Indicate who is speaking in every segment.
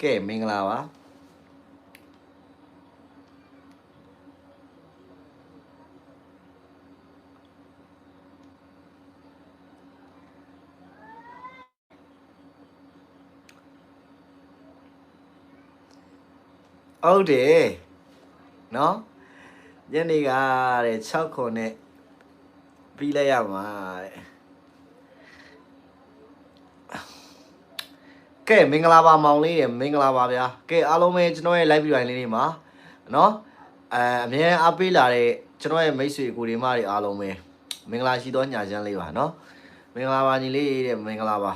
Speaker 1: ကဲမင်္ဂလာပါဟုတ်တယ်နော်ညနေကတဲ့6ခုနဲ့ပြီးလိုက်ရမှာတဲ့ကဲမင်္ဂလာပါမောင်လေးရမင်္ဂလာပါဗျာကဲအားလုံးပဲကျွန်တော်ရဲ့ live ပြိုင်လေးတွေမှာနော်အမြဲအားပေးလာတဲ့ကျွန်တော်ရဲ့မိတ်ဆွေကိုဒီမတွေအားလုံးပဲမင်္ဂလာရှိသောညချမ်းလေးပါနော်မင်္ဂလာပါညီလေးတဲ့မင်္ဂလာပ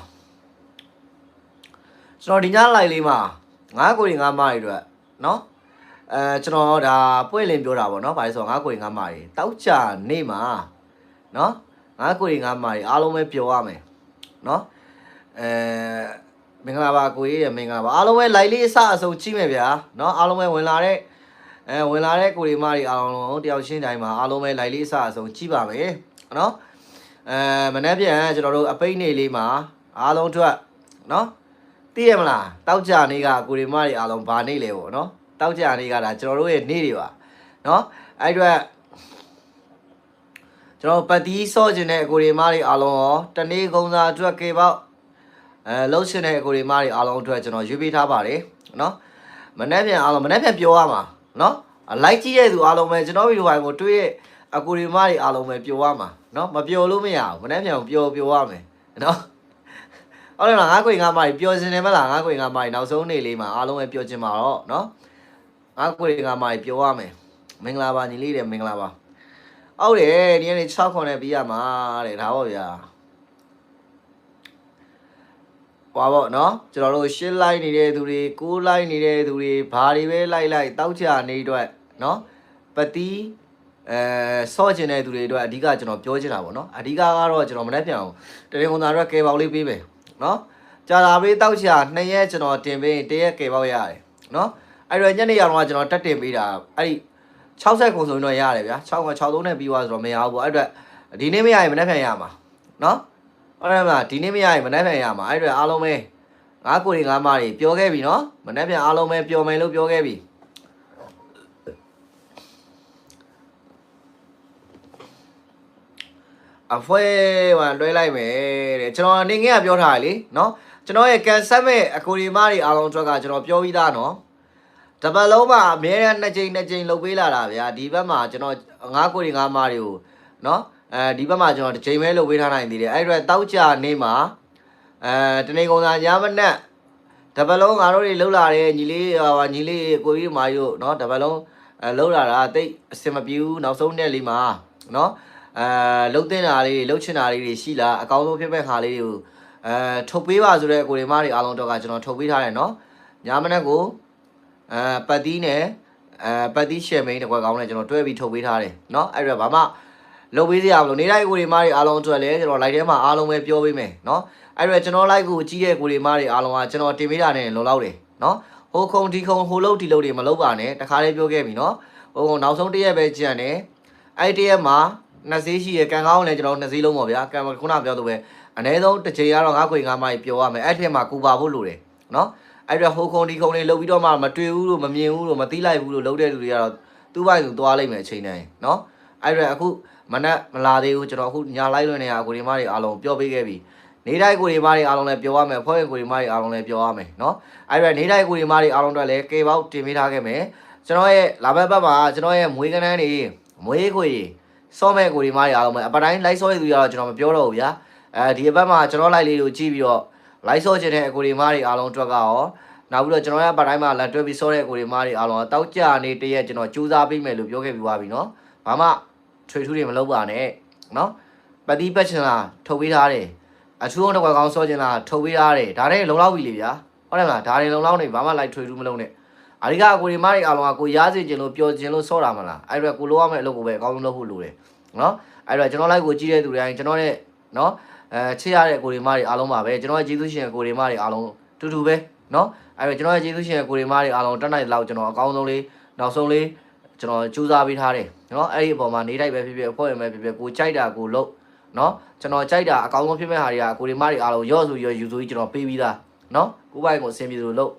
Speaker 1: ါကျွန်တော်ဒီည live လေးမှာ9ကိုဒီ9မတွေအတွက်နော်ကျွန်တော်ဒါပွင့်လင်းပြောတာပေါ့နော်ဘာလို့ဆိုတော့9ကိုဒီ9မတွေတောက်ချနေမှာနော်9ကိုဒီ9မတွေအားလုံးပဲပြောရမယ်နော်မင်္ဂလာပါကိုကြီးရမင်္ဂလာပါအားလုံးပဲ live လေးအစအဆုံးကြည့်မယ်ဗျာနော်အားလုံးပဲဝင်လာတဲ့ကိုဒီမတွေအားလုံးတယောက်ရှင်းတိုင်းမှာအားလုံးပဲ live လေးအစအဆုံးကြည့်ပါမယ်နော်မနေ့ပြန်ကျွန်တော်တို့အပိတ်နေလေးမှာအားလုံးအတွက်နော်သိရမလားတောက်ကြနေကကိုဒီမတွေအားလုံးဗာနေလေပေါ့နော်တောက်ကြနေကဒါကျွန်တော်တို့ရဲ့နေ့တွေပါနော်အဲ့အတွက်ကျွန်တော်ပတ်တီးစော့ခြင်းတဲ့ကိုဒီမတွေအားလုံးရောတနေ့ကုန်းစားအတွက်ကေပေါက်လှုပ်ရှင်တဲ့ကိုဒီမတွေအားလုံးအတွက်ကျွန်တော်ရွေးပေးထားပါတယ်နော်မနေ့ပြန်အားလုံးမနေ့ပြန်ပြောရမှာနော်လိုက်ကြည့်တဲ့သူအားလုံးပဲကျွန်တော်ဗီဒီယိုကိုတွေ့ရဲ့အကိုဒီမတွေအားလုံးပဲပြောရမှာနော်မပြောလို့မရဘူးမနေ့ပြန်ပြောရမယ်နော်ဟုတ်တယ်လား9ခွေ9မိုင်ပျော်စင်တယ်မလား9ခွေ9မိုင်နောက်ဆုံးနေ့လေးမှာအားလုံးပဲပျော်ချင်ပါတော့နော်9ခွေ9မိုင်ပျော်ရမယ်မင်္ဂလာပါညီလေးတယ်မင်္ဂလာပါဟုတ်တယ်ဒီနေ့6ခွန်နဲ့ပြီးရမှာတဲ့ဒါပေါ့ဗျာဟွာပေါ့နော်ကျွန်တော်တို့8 like နေတဲ့သူတွေ9 like နေတဲ့သူတွေဘာတွေပဲလိုက်တောက်ချနေအတွက်နော်ပတိဆော့ချင်တဲ့သူတွေအတွက်အဓိကကျွန်တော်ပြောချင်တာပေါ့နော်အဓိကကတော့ကျွန်တော်မနေ့ပြန်အောင်တရင်ခွန်သားအတွက်ကဲပေါက်လေးပေးမယ်နော်ကြာလာပေးတောက်ချ2ရက်ကျွန်တော်တင်ပေး1ရက်ကဲပေါက်ရတယ်နော်အဲ့တော့ညနေရောက်တော့ကျွန်တော်တက်တင်ပေးတာအဲ့ဒီ60ခုဆိုရင်တော့ရတယ်ဗျာ63နဲ့ပြီးသွားဆိုတော့မရဘူးပေါ့အဲ့အတွက်ဒီနေ့မရရင်မနေ့ပြန်ရမှာနော်ဟုတ်တယ်မလားဒီနေ့မရရင်မနေ့ပြန်ရမှာအဲ့အတွက်အားလုံးပဲ9ကိုတွေ9မတွေပြောခဲ့ပြီနော်မနေ့ပြန်အားလုံးပဲပြောမယ်လို့ပြောခဲ့ပြီအဖွဲဟိုလွှဲလိုက်မယ်တဲ့ကျွန်တော်နေငယ်ကပြောထားတယ်လေနော်ကျွန်တော်ရဲ့ကန်ဆက်မဲ့အကိုဒီမတွေအားလုံးအတွက်ကကျွန်တော်ပြောပြီးသားနော်တပတ်လုံးမှာအများနဲ့2ကြိမ်လုပ်ပေးလာတာဗျာဒီဘက်မှာကျွန်တော်9ကိုဒီ9မတွေကိုနော်ဒီဘက်မှာကျွန်တော်1ကြိမ်ပဲလုပ်ပေးထားနိုင်သေးတယ်အဲ့အတွက်တောက်ကြနေမှာတနေ့ကုန်သာညမနက်တပတ်လုံးငါတို့တွေလှုပ်လာတယ်ညီလေးကိုကြီးမာယိုနော်တပတ်လုံးလှုပ်လာတာတိတ်အစင်မပြေဘူးနောက်ဆုံးနေ့လေးမှာနော်လှုပ်တင်တာလေးလှုပ်ချင်တာလေးတွေရှိလားအကောင်းဆုံးဖြစ်မဲ့ခါလေးတွေကိုထုတ်ပေးပါဆိုတဲ့ကိုရီမတွေအားလုံးတော့ကကျွန်တော်ထုတ်ပေးထားတယ်နော်ညမနက်ကိုပတ်တီးနဲ့ပတ်တီးရှယ်မိန်တစ်ခွက်ကောင်းနဲ့ကျွန်တော်တွဲပြီးထုတ်ပေးထားတယ်နော်အဲ့တော့ဘာမှလုပ်ပေးစရာမလိုနေတိုင်းကိုရီမတွေအားလုံးအတွက်လည်းကျွန်တော် live ထဲမှာအားလုံးပဲပြောပေးမယ်နော်အဲ့တော့ကျွန်တော် live ကိုကြည့်တဲ့ကိုရီမတွေအားလုံးကကျွန်တော်တင်ပေးတာနဲ့လုံလောက်တယ်နော်ဟိုခုံဒီခုံဟိုလုံးဒီလုံးတွေမလုပ်ပါနဲ့တခါလေးပြောခဲ့ပြီနော်ဟိုနောက်ဆုံးတစ်ရက်ပဲကြည့်ရတယ်အဲ့တစ်ရက်မှာ2စီးရှိရကန်ကောင်းလည်းကျွန်တော်2စီးလုံးပေါ့ဗျာကန်ခုနပြောလို့ပဲအနည်းဆုံးတစ်ချိန်ကတော့9ခွေ9မိုင်ပြောရမယ်အဲ့ထက်မှာကူပါဖို့လိုတယ်နော်အဲ့တော့ဟိုခုံဒီခုံလေးလုပ်ပြီးတော့မှမတွေ့ဘူးလို့မမြင်ဘူးလို့မသိလိုက်ဘူးလို့လုပ်တဲ့လူတွေကတော့သူ့ဘိုင်းသူသွားလိုက်မယ်အချိန်တိုင်းနော်အဲ့တော့အခုမနက်မလာသေးဘူးကျွန်တော်အခုညာလိုက်လွင်နေရကိုဒီမတွေအားလုံးပြောပေးခဲ့ပြီနေတိုင်းကိုဒီမတွေအားလုံးလည်းပြောရမယ်ဖွဲ့ကိုဒီမတွေအားလုံးလည်းပြောရမယ်နော်အဲ့တော့နေတိုင်းကိုဒီမတွေအားလုံးတော့လည်းကေပေါက်တင်ပေးထားခဲ့မယ်ကျွန်တော်ရဲ့လာဘက်ဘက်မှာကျွန်တော်ရဲ့မွေးကနန်းတွေမွေးခွေစောမဲ့ကိုဒီမတွေအားလုံးပဲအပတိုင်းလိုက်စောရသူရတော့ကျွန်တော်မပြောတော့ဘူးဗျာဒီဘက်မှာကျွန်တော်လိုက်လေးကိုကြည့်ပြီးတော့လိုက်စောချင်တဲ့အကိုဒီမတွေအားလုံးအတွက်ရောနောက်ပြီးတော့ကျွန်တော်ရဲ့အပတိုင်းမှာလက်တွဲပြီးစောတဲ့အကိုဒီမတွေအားလုံးတောက်ကြနေတရက်ကျွန်တော်ကြိုးစားပေးမယ်လို့ပြောခဲ့ပြီးသွားပြီနော်ဘာမှထွေထူးတွေမလုပ်ပါနဲ့နော်ပတိပတ်ချင်လားထုတ်ပေးထားတယ်အထူးအောင်တစ်ခွက်ကောင်းစောချင်လားထုတ်ပေးထားတယ်ဒါနဲ့လုံလောက်ပြီလေဗျာဟုတ်တယ်မလားဒါတွေလုံလောက်နေဘာမှလိုက်ထွေထူးမလုပ်နဲ့အဓိကအကိုဒီမတွေအားလုံးကကိုရားစေချင်လို့ပျော်ချင်လို့စောတာမလားအဲ့တော့ကိုလိုရမယ့်အလုပ်ကိုပဲအကောင်းဆုံးလုပ်ဖို့လိုတယ်နော်အဲ့တော့ကျွန်တော် live ကိုကြည့်တဲ့သူတိုင်းကျွန်တော်နဲ့နော်ချစ်ရတဲ့ကိုဒီမတွေအားလုံးပါပဲကျွန်တော်ရဲ့ကျေးဇူးရှင်ကိုဒီမတွေအားလုံးတူတူပဲနော်အဲ့တော့ကျွန်တော်ရဲ့ကျေးဇူးရှင်ကိုဒီမတွေအားလုံးတက်နိုင်လောက်ကျွန်တော်အကောင်းဆုံးလေးနောက်ဆုံးလေးကျွန်တော်ကြိုးစားပေးထားတယ်နော်အဲ့ဒီအပေါ်မှာနေတိုင်းပဲဖြစ်ဖြစ်အဖွဲ့ဝင်ပဲဖြစ်ဖြစ်ကိုကြိုက်တာကိုလုပ်နော်ကျွန်တော်ကြိုက်တာအကောင်းဆုံးဖြစ်မဲ့ဟာတွေကကိုဒီမတွေအားလုံးရော့ဆိုရောယူဆိုကြီးကျွန်တော်ပေးပြီးသားနော်ကိုဘိုင်ကိုအဆင်ပြေလို့လုပ်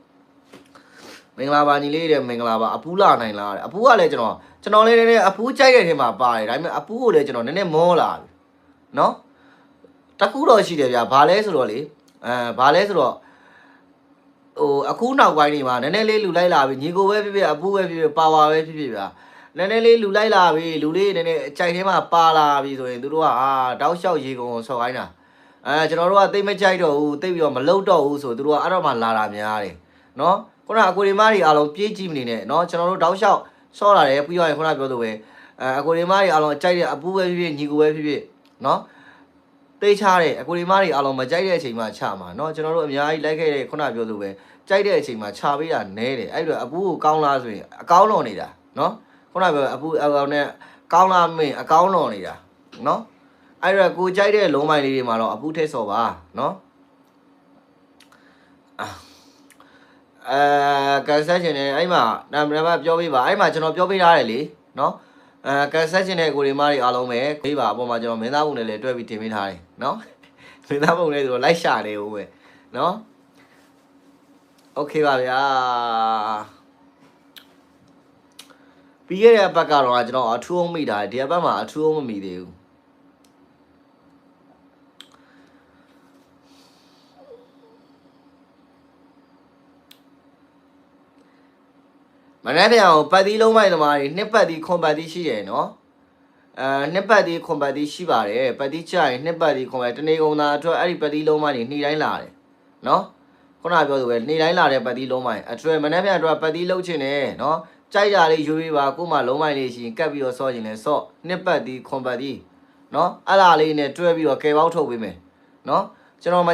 Speaker 1: မင်္ဂလာပါညီလေးတဲ့မင်္ဂလာပါအပူးလာနိုင်လားတဲ့အပူးကလည်းကျွန်တော်လေးနည်းနည်းအပူးကြိုက်တဲ့ထဲမှာပါတယ်ဒါပေမဲ့အပူးကိုလည်းကျွန်တော်နည်းနည်းမောလာပြီနော်တခုတော့ရှိတယ်ဗျာဘာလဲဆိုတော့လေဘာလဲဆိုတော့ဟိုအခုနောက်ပိုင်းနေမှာနည်းနည်းလေးလူလိုက်လာပြီညီကိုပဲဖြစ်ဖြစ်အပူးပဲဖြစ်ဖြစ်ပါဝါပဲဖြစ်ဖြစ်ဗျာနည်းနည်းလေးလူလိုက်လာပြီလူလေးနည်းနည်းအကြိုက်ထဲမှာပါလာပြီဆိုရင်သူတို့ကတောက်လျှောက်ရေကုန်ဆော်ခိုင်းတာကျွန်တော်တို့ကသိမကြိုက်တော့ဘူးသိပြီးတော့မလုံတော့ဘူးဆိုသူတို့ကအဲ့တော့မှလာတာများတယ်နော်ခုနအကိုဒီမတွေအားလုံးပြေးကြည့်မနေနဲ့နော်ကျွန်တော်တို့တောက်လျှောက်ဆော့လာတယ်ပြီးတော့ခုနပြောသူပဲအကိုဒီမတွေအားလုံးကြိုက်တဲ့အပူးပဲဖြစ်ဖြစ်ညီကိုပဲဖြစ်ဖြစ်နော်သိချတယ်အကိုဒီမတွေအားလုံးမကြိုက်တဲ့အချိန်မှာချမှာနော်ကျွန်တော်တို့အများကြီးလိုက်ခဲ့တဲ့ခုနပြောသူပဲကြိုက်တဲ့အချိန်မှာချပေးတာနဲတယ်အဲ့တော့အပူးကိုကောင်းလားဆိုရင်အကောင်းလွန်နေတာနော်ခုနပြောအပူးအကောင်နဲ့ကောင်းလားမင်းအကောင်းလွန်နေတာနော်အဲ့တော့ကိုကြိုက်တဲ့လုံးမိုင်လေးတွေမှာတော့အပူးထည့်စော်ပါနော်ကန်ဆယ်ရှင်နဲ့အဲ့မှာနာမည်ပြောပေးပါအဲ့မှာကျွန်တော်ပြောပေးထားတယ်လေနော်ကန်ဆယ်ရှင်နဲ့ကိုရီမားတွေအားလုံးပဲပေးပါအပေါ်မှာကျွန်တော်မင်းသားပုံနဲ့လည်းတွဲပြီးတင်ပေးထားတယ်နော်မင်းသားပုံနဲ့ဆိုတော့လိုက်ရှာနေဦးပဲနော်โอเคပါဗျာပြီးခဲ့တဲ့အပတ်ကတော့ကျွန်တော်အထူးအောင်မိတာဒီအပတ်မှာအထူးအောင်မမိသေးဘူးမနေ့ပြန်ကိုပတ်သီးလုံးမိုက်သမားတွေနှစ်ပတ်သီးခွန်ပတ်သီးရှိတယ်နော်နှစ်ပတ်သီးခွန်ပတ်သီးရှိပါတယ်ပတ်သီးချရင်နှစ်ပတ်သီးခွန်ပတ်တနေကုန်သားအတွက်အဲ့ဒီပတ်သီးလုံးမိုက်တွေနှီးတိုင်းလာတယ်နော်ခုနပြောသူပဲနှီးတိုင်းလာတဲ့ပတ်သီးလုံးမိုက်အတွက်မနေ့ပြန်အတွက်ပတ်သီးလုံးချင်တယ်နော်ကြိုက်တာလေးရွေးပေးပါကို့မှာလုံးမိုက်လေးရှိရင်ကတ်ပြီးတော့ဆော့ချင်လဲဆော့နှစ်ပတ်သီးခွန်ပတ်သီးနော်အဲ့လာလေးနဲ့တွဲပြီးတော့ကဲပေါက်ထုတ်ပေးမယ်နော်ကျွန်တော်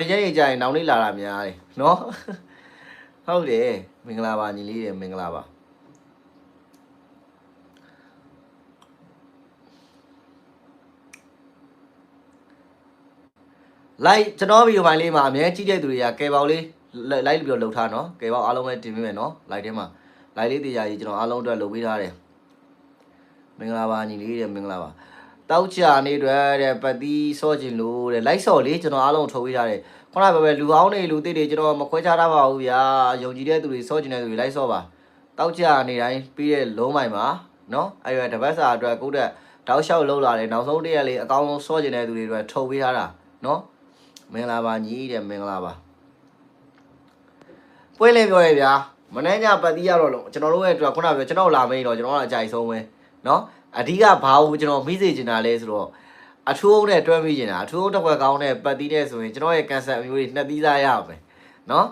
Speaker 1: ဒီချိန်ကြီးကြာရင်နောင်လေးလာတာများတယ်နော်ဟုတ်တယ်မင်္ဂလာပါညီလေးတွေမင်္ဂလာပါလိုက်ကျွန်တော်ဗီဒီယိုဖိုင်လေးမှာအများကြီးကြည့်တဲ့သူတွေကကဲပေါက်လေးလိုက်ပြီးတော့လှုပ်ထားနော်ကဲပေါက်အားလုံးပဲတင်ပေးမယ်နော်လိုက်ထဲမှာလိုက်လေးတရားကြီးကျွန်တော်အားလုံးအတွက်လှုပ်ပေးထားတယ်မင်္ဂလာပါညီလေးတွေမင်္ဂလာပါတောက်ချာနေတွေတဲ့ပတ်သီးစော့ကျင်လို့တဲ့လိုက်စော့လေးကျွန်တော်အားလုံးထုတ်ပေးထားတယ်ခုနကပဲလူကောင်းတွေလူသိတွေကျွန်တော်မခွဲခြားထားပါဘူးဗျာယုံကြည်တဲ့သူတွေစော့ကျင်တဲ့သူတွေလိုက်စော့ပါတောက်ချာနေတိုင်းပြီးတဲ့လုံးမိုင်မှာနော်အဲ့ရတပတ်စာအတွက်ကိုတဲ့တောက်လျှောက်လှုပ်လာတယ်နောက်ဆုံးတရက်လေးအကောင်းဆုံးစော့ကျင်တဲ့သူတွေအတွက်ထုတ်ပေးထားတာနော်မင်္ဂလာပါညီတဲ့မင်္ဂလာပါပွင့်လင်းပြောရဗျာမနေ့ညပတ်သီးရတော့လို့ကျွန်တော်တို့ရဲ့အတွက်ခုနကပြောကျွန်တော်လာမင်းတော့ကျွန်တော်ကအကြိုက်ဆုံးပဲနော်အဓိကဘာလို့ကျွန်တော်မိစေချင်တာလဲဆိုတော့အထူးအောင်နဲ့တွဲမိချင်တာအထူးအောင်တစ်ခွက်ကောင်းနဲ့ပတ်သီးတဲ့ဆိုရင်ကျွန်တော်ရဲ့ကန်ဆာအမျိုးတွေနှစ်သီးသားရမယ်နော်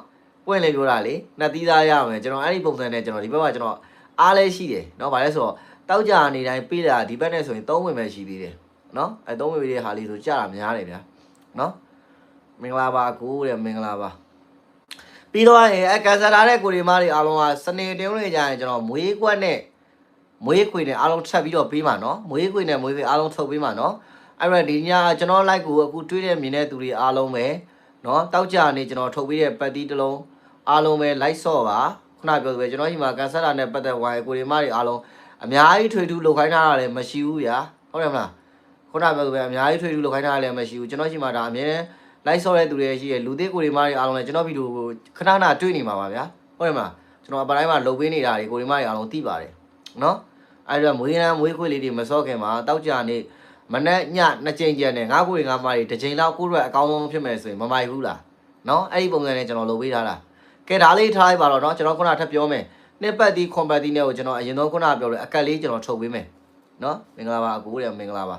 Speaker 1: ပွင့်လင်းပြောတာလေနှစ်သီးသားရမယ်ကျွန်တော်အဲ့ဒီပုံစံနဲ့ကျွန်တော်ဒီဘက်မှာကျွန်တော်အားလဲရှိတယ်နော်ဗါလဲဆိုတော့တောက်ကြနေတိုင်းပေးတာဒီဘက်နဲ့ဆိုရင်3ဝင်ပဲရှိသေးတယ်နော်အဲ3ဝင်တဲ့ဟာလေးဆိုကြာတာများတယ်ဗျာနော်မင်္ဂလာပါကိုတဲ့မင်္ဂလာပါပြီးတော့အဲကန်ဆာထားတဲ့ကိုရီမားတွေအားလုံးကစနေတင်းတွေကြရင်ကျွန်တော်မွေးကွက်နဲ့မွေးခွေနဲ့အားလုံးထပ်ပြီးတော့ပေးမှာနော်မွေးခွေနဲ့မွေးခွေအားလုံးထုတ်ပေးမှာနော်အဲ့တော့ဒီညကျွန်တော် like ကိုအခုတွေးတဲ့မြင်တဲ့သူတွေအားလုံးပဲနော်တောက်ကြနေကျွန်တော်ထုတ်ပေးတဲ့ပတ်တီးတစ်လုံးအားလုံးပဲ like ဆော့ပါခုနပြောသလိုကျွန်တော်ဒီမှာကန်ဆာတာနဲ့ပတ်သက်ဝိုင်းကိုရီမားတွေအားလုံးအများကြီးထွေထူးလောက်ခိုင်းထားတာလည်းမရှိဘူးဗျာဟုတ်တယ်မလားခုနပြောသလိုပဲအများကြီးထွေထူးလောက်ခိုင်းထားတာလည်းမရှိဘူးကျွန်တော်ရှိမှဒါအမြဲလိုက်ဆော့တဲ့သူတွေရှိရလူသေးကိုရီမားတွေအားလုံးလည်းကျွန်တော်ဗီဒီယိုကိုခဏခဏတွေ့နေမှာပါဗျာဟုတ်တယ်မလားကျွန်တော်အပိုင်းမှာလုပ်ပေးနေတာတွေကိုရီမားတွေအားလုံးသိပါတယ်နော်အဲ့တော့မွေးခွေလေးတွေမစော့ခင်မှာတောက်ကြနေမနဲ့ည2ချိန်ကျန်နဲ့ငါးခွေငါးမတွေတစ်ချိန်လောက်ကိုယ့်အတွက်အကောင်းဆုံးဖြစ်မယ်ဆိုရင်မမိုက်ဘူးလားနော်အဲ့ဒီပုံစံနဲ့ကျွန်တော်လုပ်ပေးထားတာကဲဒါလေးထားလိုက်ပါတော့နော်ကျွန်တော်ခုနထပ်ပြောမယ်နှစ်ပတ်တီးခွန်ပတ်တီးနဲ့ကိုကျွန်တော်အရင်ဆုံးခုနပြောလို့အကက်လေးကျွန်တော်ထုတ်ပေးမယ်နော်မင်္ဂလာပါအကိုရမင်္ဂလာပါ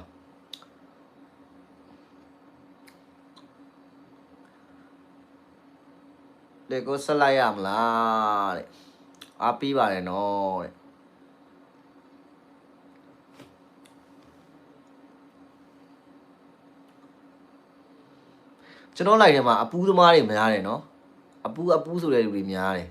Speaker 1: လေကိုဆက်လိုက်ရမလားတဲ့အားပြီးပါတယ်နော်တဲ့ကျွန်တော်လိုက်ထဲမှာအပူးသမားတွေများတယ်နော်အပူးဆိုတဲ့လူတွေများတယ်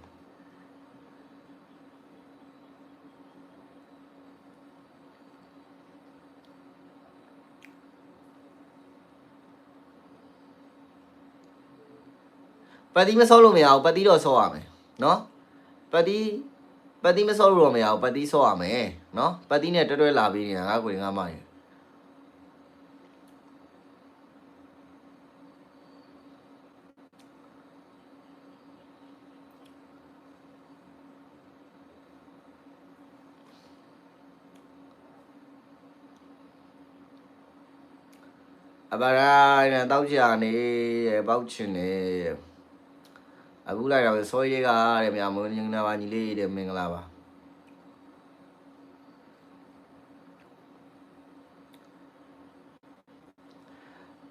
Speaker 1: ပတ်တီးမဆော့လို့မရဘူးပတ်တီးတော့ဆော့ရမယ်နော်ပတ်တီးမဆော့လို့တော့မရဘူးပတ်တီးဆော့ရမယ်နော်ပတ်တီးနဲ့တွဲလာပြီးနေတာငါကိုငါမနေ ဘာရိုင်းတောက်ချာနေပေါက်ချင်နေအခုလိုက်တော့စောရေးကတဲ့မြမုံညင်နာပါညီလေးတဲ့မင်္ဂလာပါ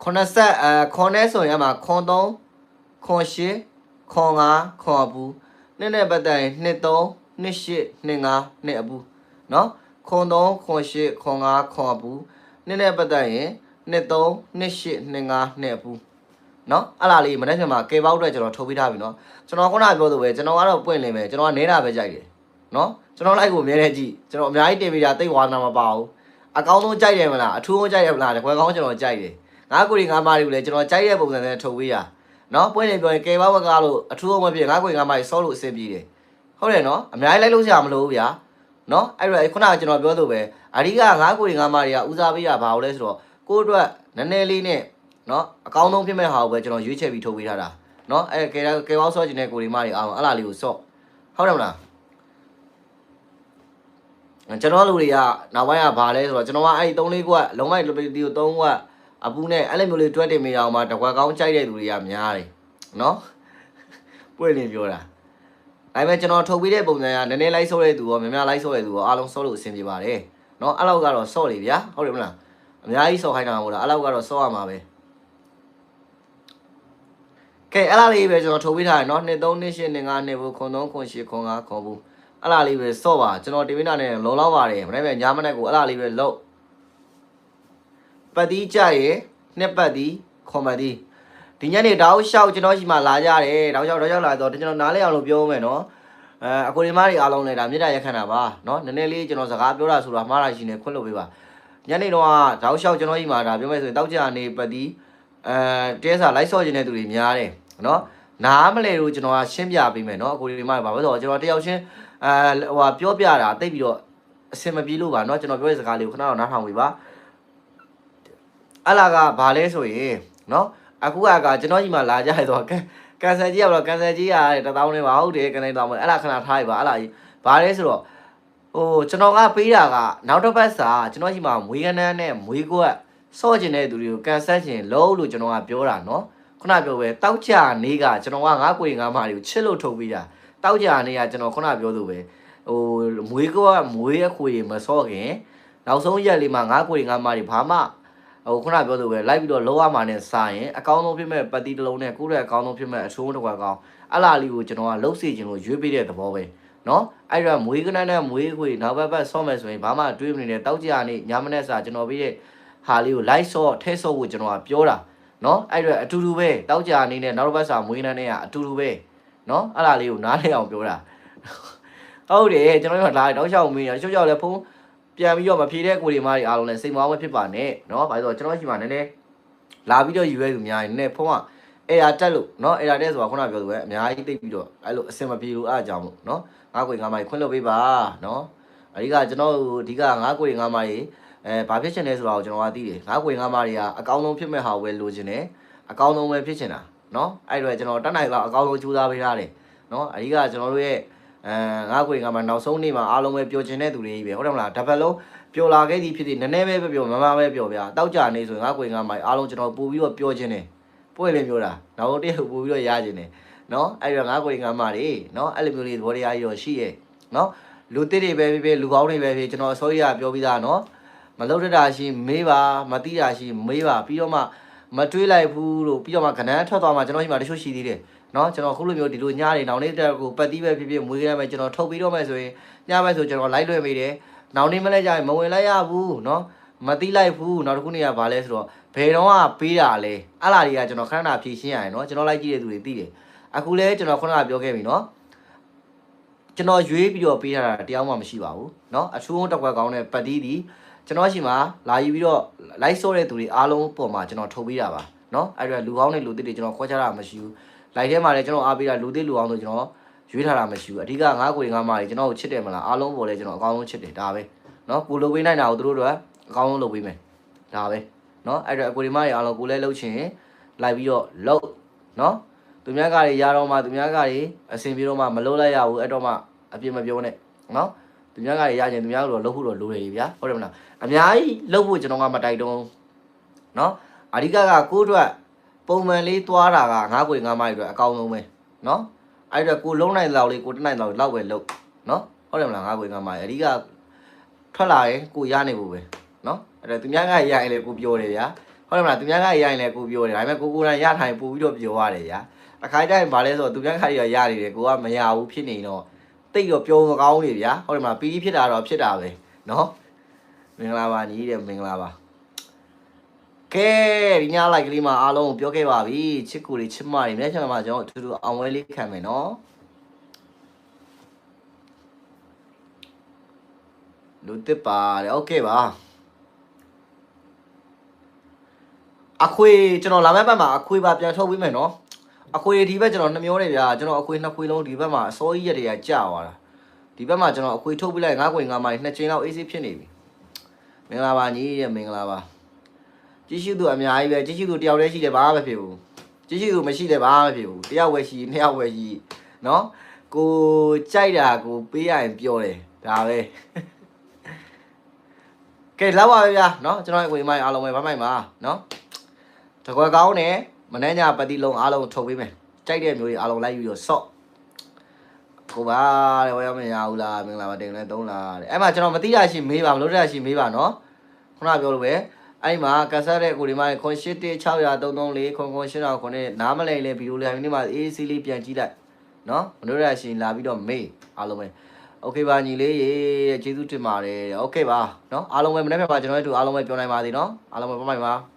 Speaker 1: ခုနဆက်ခွန်နဲ့ဆိုရင်မှာခွန်3ခွန်8ခွန်5ခွန်အပူနှစ်နဲ့ပတ်သက်ရင်နှစ်3နှစ်8နှစ်5နှစ်အပူနော်ခွန်3ခွန်8ခွန်5ခွန်အပူနှစ်နဲ့ပတ်သက်ရင်နှစ်3နှစ်8နှစ်5နှစ်အပူနော်အဲ့လားလေးမနေ့ကမှကေပေါက်အတွက်ကျွန်တော်ထုတ်ပေးထားပြီနော်ကျွန်တော်ခုနပြောသူပဲကျွန်တော်ကတော့ပွင့်လင်းမယ်ကျွန်တော်ကနေတာပဲကြိုက်တယ်နော်ကျွန်တော်လိုက်ကိုအများနဲ့ကြည့်ကျွန်တော်အများကြီးတင်ပေးတာတိတ်ဝါနာမပါဘူးအကောင်းဆုံးကြိုက်တယ်မလားအထူးဆုံးကြိုက်တယ်မလားကွယ်ကောင်းကျွန်တော်ကြိုက်တယ်ငါကိုရီငါမာတွေကိုလည်းကျွန်တော်ကြိုက်တဲ့ပုံစံနဲ့ထုတ်ပေးတာနော်ပွင့်လင်းပြောရင်ကေပေါက်ဘက်ကတော့အထူးဆုံးမဖြစ်ငါကိုရီငါမာတွေစောလို့အဆင်ပြေတယ်ဟုတ်တယ်နော်အများကြီးလိုက်လို့စရာမလိုဘူးဗျာနော်အဲ့တော့ခုနကကျွန်တော်ပြောသူပဲအဓိကငါကိုရီငါမာတွေကဦးစားပေးတာဘာလို့လဲဆိုတော့ကိုယ့်အတွက်နည်းနည်းလေးနဲ့နော်အကောင်းဆုံးဖြစ်မဲ့ဟာကိုပဲကျွန်တော်ရွေးချယ်ပြီးထုတ်ပေးထားတာနော်အဲ့ကေပေါက်ဆော့ကျင်တဲ့ကိုရီမာတွေအောင်အဲ့လားလေးကိုဆော့ဟုတ်တယ်မလားကျွန်တော်လူတွေကနောက်ပိုင်းကဘာလဲဆိုတော့ကျွန်တော်ကအဲ့ဒီ3-4ကွက်လုံးလိုက်ဒီကို3ကွက်အပူနဲ့အဲ့လိုမျိုးလေးတွဲတင်မိအောင်မှာတကွက်ကောင်းကြိုက်တဲ့လူတွေကများတယ်နော်ပွင့်လင်းပြောတာဒါပေမဲ့ကျွန်တော်ထုတ်ပေးတဲ့ပုံစံကနည်းနည်းလိုက်ဆော့တဲ့သူရောများများလိုက်ဆော့တဲ့သူရောအားလုံးဆော့လို့အဆင်ပြေပါတယ်နော်အဲ့လောက်ကတော့ဆော့လေဗျာဟုတ်တယ်မလားအများကြီးဆော့ခိုင်းတာမဟုတ်လားအဲ့လောက်ကတော့ဆော့ရမှာပဲကဲအဲ့လားလေးပဲကျွန်တော်ထုတ်ပေးထားတယ်နော်2 3 2 8 2 5 2ဘူးခွန်3ခွန်8ခွန်5ခွန်ဘူးအဲ့လားလေးပဲဆော့ပါကျွန်တော်တင်ပေးတာနဲ့လုံလောက်ပါတယ်မနေ့ကညမနေ့ကိုအဲ့လားလေးပဲလုတ်ပတ်တီးကြရဲ့နှစ်ပတ်တီးခွန်ပတ်တီးဒီညနေတောက်လျှောက်ကျွန်တော်ရှိမှလာကြတယ်တောက်လျှောက်လာတော့ကျွန်တော်နားလဲအောင်လို့ပြောမယ်နော်အကိုဒီမားတွေအားလုံးလည်းဒါမြေတားရက်ခန့်တာပါနော်နည်းနည်းလေးကျွန်တော်စကားပြောတာဆိုတာမှားတာရှိနေခွင့်လို့ပေးပါညနေတော့တောက်လျှောက်ကျွန်တော်ရှိမှဒါပြောမယ်ဆိုရင်တောက်ကြနေပတ်တီးတဲစာလိုက်ဆော့ခြင်းတဲ့သူတွေများတယ်နော်နားမလဲလို့ကျွန်တော်ကရှင်းပြပေးမယ်နော်အကိုဒီမားဘာလို့ဆိုတော့ကျွန်တော်တယောက်ချင်းဟိုပြောပြတာတိတ်ပြီးတော့အဆင်မပြေလို့ပါနော်ကျွန်တော်ပြောတဲ့စကားလေးကိုခဏတော့နားထောင်ပေးပါအဲ့လာကဘာလဲဆိုရင်နော်အခုကကျွန်တော်ကြီးမှလာကြရတော့ကန်ဆယ်ကြီးကတော့ကန်ဆယ်ကြီးရတယ်1000နဲ့ပါဟုတ်တယ်ကနေတော့အဲ့လာခဏထားရပါအဲ့လာကြီးဘာလဲဆိုတော့ဟိုကျွန်တော်ကပေးတာကနောက်တစ်ပတ်စာကျွန်တော်ကြီးမှမွေးကနန်းနဲ့မွေးကွက်စော့ကျင်တဲ့သူတွေကိုကန်ဆက်ခြင်းလုံးလို့ကျွန်တော်ကပြောတာနော်ခုနပြောပဲတောက်ကြနေကကျွန်တော်ကငါ့ကိုယ်ငါမတွေကိုချစ်လို့ထုတ်ပေးတာတောက်ကြနေကကျွန်တော်ခုနပြောသူပဲဟိုမွေးကွက်မွေးအခွေမစော့ခင်နောက်ဆုံးရက်လေးမှာငါ့ကိုယ်ငါမတွေဘာမှဟိုခုနပြောသူပဲလိုက်ပြီးတော့လောရမှာနဲ့စာရင်အကောင်းဆုံးဖြစ်မဲ့ပတ်တီးတစ်လုံးနဲ့ကိုယ့်ရဲ့အကောင်းဆုံးဖြစ်မဲ့အချိုးတစ်ခွက်ကောင်းအလားလေးကိုကျွန်တော်ကလှုပ်စီခြင်းလို့ရွေးပေးတဲ့သဘောပဲနော်အဲ့တော့မွေးကနန်းနဲ့မွေးခွေနောက်ဘက်ဆော့မယ်ဆိုရင်ဘာမှတွေးမနေနဲ့တောက်ကြနေညမနဲ့စာကျွန်တော်ပြီးတဲ့ဟာလေးကိုလိုက်ဆော့ထဲဆော့ဖို့ကျွန်တော်ကပြောတာနော်အဲ့တော့အတူတူပဲတောက်ကြအနေနဲ့နောက်ဘက်စာမွေးကနန်းနဲ့ကအတူတူပဲနော်အဲ့လားလေးကိုနားလည်အောင်ပြောတာဟုတ်တယ်ကျွန်တော်တို့ကလာတောက်ချောက်မင်းရရှုပ်ချောက်လည်းဖုန်းပြန်ပြီးတော့မဖြေတဲ့ကိုတွေမားတွေအားလုံးလည်းစိတ်မအောင်မဖြစ်ပါနဲ့เนาะဘာလို့ဆိုတော့ကျွန်တော်ရှိမှနည်းနည်းလာပြီးတော့ယူရဲသူများရင်နည်းနည်းဖုန်းကအေယာတက်လို့เนาะအေယာတက်ဆိုတာခုနပြောသူပဲအများကြီးသိပြီးတော့အဲ့လိုအစင်မပြေလို့အားကြောင့်လို့เนาะငါးကိုငါးမိုင်ခွင့်လုပ်ပေးပါเนาะအဓိကကျွန်တော်အဓိကငါးကိုငါးမိုင်ဘာဖြစ်ချင်လဲဆိုတာကိုကျွန်တော်ကသိတယ်ငါးကိုငါးမိုင်တွေကအကောင်းဆုံးဖြစ်မဲ့ဟာကိုပဲလိုချင်တယ်အကောင်းဆုံးပဲဖြစ်ချင်တာเนาะအဲ့တော့ကျွန်တော်တတ်နိုင်တော့အကောင်းဆုံးကြိုးစားပေးထားတယ်เนาะအဓိကကျွန်တော်တို့ရဲ့ငါးကိုငါးမိုင်နောက်ဆုံးနေ့မှာအားလုံးပဲပျော်ချင်တဲ့သူတွေကြီးပဲဟုတ်တယ်မလားတစ်ပတ်လုံးပျော်လာခဲ့သည်ဖြစ်သည်နည်းနည်းပဲပျော်မမပဲပျော်ဗျာတောက်ကြနေဆိုရင်ငါကိုငါမိုင်အားလုံးကျွန်တော်ပို့ပြီးတော့ပျော်ခြင်းတယ်ပွင့်လင်းပြောတာနောက်တည်းပို့ပြီးတော့ရခြင်းတယ်နော်အဲ့တော့ငါကိုငါမတွေနော်အဲ့လိုမျိုးလေးသဘောတရားကြီးတော့ရှိရဲ့နော်လူတစ်တွေပဲဖြစ်လူကောင်းတွေပဲဖြစ်ကျွန်တော်အစိုးရပြောပြီးသားနော်မလုပ်တတ်တာရှိမေးပါမသိတာရှိမေးပါပြီးတော့မှမတွေးလိုက်ဘူးလို့ပြီးတော့မှခဏထွက်သွားမှကျွန်တော်ရှိမှတချို့ရှိသေးတယ်နော်ကျွန်တော်ခုလိုမျိုးဒီလိုညနေနောင်နေ့တက်ကိုပတ်တီးပဲဖြစ်ဖြစ်မွေးရမယ်ကျွန်တော်ထုတ်ပြီးတော့မယ်ဆိုရင်ညဘက်ဆိုကျွန်တော်လိုက်လွှဲမိတယ်နောက်နေ့မလဲကြရင်မဝင်လိုက်ရဘူးเนาะမသိလိုက်ဘူးနောက်တစ်ခုနေရဘာလဲဆိုတော့ဘယ်တော့ကပေးတာလဲအဲ့လားတွေကကျွန်တော်ခဏဖြည့်ရှင်းရရင်เนาะကျွန်တော်လိုက်ကြည့်တဲ့သူတွေသိတယ်အခုလဲကျွန်တော်ခုနကပြောခဲ့ပြီเนาะကျွန်တော်ရွေးပြီးတော့ပေးထားတာတရားမှမရှိပါဘူးเนาะအချိုးတစ်ခွက်ကောင်းတဲ့ပတ်တီးဒီကျွန်တော်ရှိမှလာယူပြီးတော့လိုက်ဆော့တဲ့သူတွေအားလုံးပေါ်မှာကျွန်တော်ထုတ်ပေးတာပါเนาะအဲ့ဒါလူကောင်းတဲ့လူသစ်တွေကျွန်တော်ခေါ်ချတာမရှိဘူးလိုက်ထဲမှာလည်းကျွန်တော်အားပေးတာလူသစ်လူအောင်ဆိုကျွန်တော်ရွေးထားတာမရှိဘူးအဓိကငါးကိုငါးမာတွေကျွန်တော်ကိုချစ်တယ်မလားအားလုံးပေါ်လဲကျွန်တော်အကောင်းဆုံးချစ်တယ်ဒါပဲเนาะကိုလုပ်ပေးနိုင်တာကိုသူတို့တော့အကောင်းဆုံးလုပ်ပေးမယ်ဒါပဲเนาะအဲ့တော့ကိုဒီမာတွေအားလုံးကိုလည်းလုပ်ချင်လိုက်ပြီးတော့လုပ်เนาะသူများကတွေရတော့မှသူများကတွေအဆင်ပြေတော့မှမလုပ်လိုက်ရဘူးအဲ့တော့မှအပြစ်မပြောနဲ့เนาะသူများကတွေရချင်သူများတို့လုပ်ဖို့တော့လိုတယ်ဗျာဟုတ်တယ်မလားအများကြီးလုပ်ဖို့ကျွန်တော်ကမတိုက်တော့เนาะ အဓိကကိုအတွက်ပုံမှန်လေးသွားတာက9ခွေ9မိုင်အတွက်အကောင်းဆုံးပဲနော်အဲ့တော့ကိုလုံးနိုင်လောက်လေးကိုတက်နိုင်လောက်ပဲလုပ်နော်ဟုတ်တယ်မလား9ခွေ9မိုင်အဓိကထွက်လာရင်ကိုရနေဖို့ပဲနော်အဲ့တော့သူများကရရင်လည်းကိုပြောတယ်ဗျာဟုတ်တယ်မလားသူများကရရင်လည်းကိုပြောတယ်ဒါပေမဲ့ကိုယ်တိုင်ရထိုင်ပို့ပြီးတော့ပြောရတယ်ဗျာအခါတိုင်းဗာလဲဆိုတော့သူများခါရရနေတယ်ကိုကမရဘူးဖြစ်နေတော့တိတ်တော့ပြောမကောင်းနေဗျာဟုတ်တယ်မလားပီတိဖြစ်တာတော့ဖြစ်တာပဲနော်မင်္ဂလာပါညီတဲ့မင်္ဂလာပါကဲဒီညလိုက်ကလေးမှာအားလုံးကိုပြောခဲ့ပါပြီချစ်ကိုတွေချစ်မတွေမျက်ချမ်းမှာကျွန်တော်အထူးထူးအောင်ဝဲလေးခံမယ်နော်လူတစ်ပါတယ်โอเคပါအခွေကျွန်တော်လာမယ့်ဘက်မှာအခွေပါပြန်ထုတ်ပေးမယ်နော်အခွေဒီဘက်ကျွန်တော်နှမျောတယ်ဗျာကျွန်တော်အခွေ2ခွေလုံးဒီဘက်မှာအစိုးရရက်တွေကကြာသွားတာဒီဘက်မှာကျွန်တော်အခွေထုတ်ပေးလိုက်9ခွေ9မိုင်2ချိန်လောက်အေးဆေးဖြစ်နေပြီမင်္ဂလာပါညီရဲ့မင်္ဂလာပါကြည့်ရှုသူအများကြီးပဲကြည့်ရှုသူတယောက်တည်းရှိတယ်ဘာမှမဖြစ်ဘူးကြည့်ရှုသူမရှိတယ်ဘာမှမဖြစ်ဘူးတယောက်ဝယ်ရှိနှစ်ယောက်ဝယ်ရှိနော်ကိုကြိုက်တာကိုပေးရရင်ပြောတယ်ဒါပဲကဲလောက်ပါပဲဗျာနော်ကျွန်တော်အခွေမိုင်အားလုံးပဲဗမိုင်ပါနော်တကွက်ကောင်းနဲ့မနှဲညာပတိလုံးအားလုံးထုတ်ပေးမယ်ကြိုက်တဲ့မျိုးတွေအားလုံးလိုက်ယူရောဆော့ကိုပါတဲ့ဝယ်ရမရဘူးလားမင်္ဂလာပါတင်လဲ3လားတဲ့အဲ့မှာကျွန်တော်မသိရရှိမေးပါမလို့ရရှိမေးပါနော်ခုနပြောလို့ပဲအဲ့မှာကဆတ်တဲ့ကိုဒီမှာခွန်8 633 ခွန်800ခွန်နဲ့နားမလဲလေဗီဒီယိုလေးဒီမှာ AC လေးပြန်ကြည့်လိုက်နော်မလို့ရရှိလာပြီးတော့မေးအားလုံးပဲโอเคပါညီလေးရေကျေးဇူးတင်ပါတယ်โอเคပါနော်အားလုံးပဲမနေ့ကပါကျွန်တော်တို့အားလုံးပဲပြောနိုင်ပါသေးနော်အားလုံးပဲပတ်မိုက်ပါ